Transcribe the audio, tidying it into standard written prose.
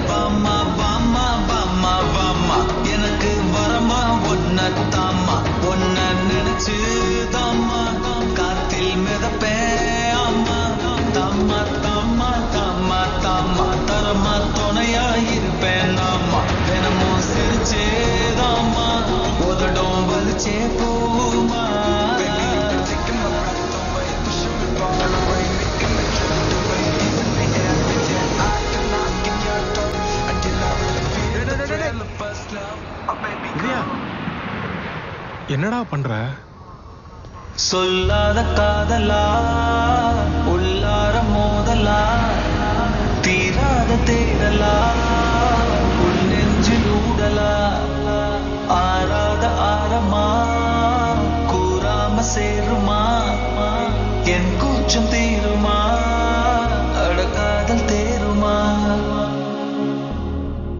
வாமா வாமா வாமா வாமா எனக்கு வரமா ஒன்ன தாமா ஒன்ன நினைச்சு தாமா காத்தில் மிதப்பேன் ஆமா தாமா தாமா தாமா தாமா தரமா துணையா இருப்பேன் ஆமா தினமும் சிரிச்சேதாமா உதடும் வலிச்சே போமா என்னடா பண்ற? சொல்லாத காதலா உள்ளார மோதலா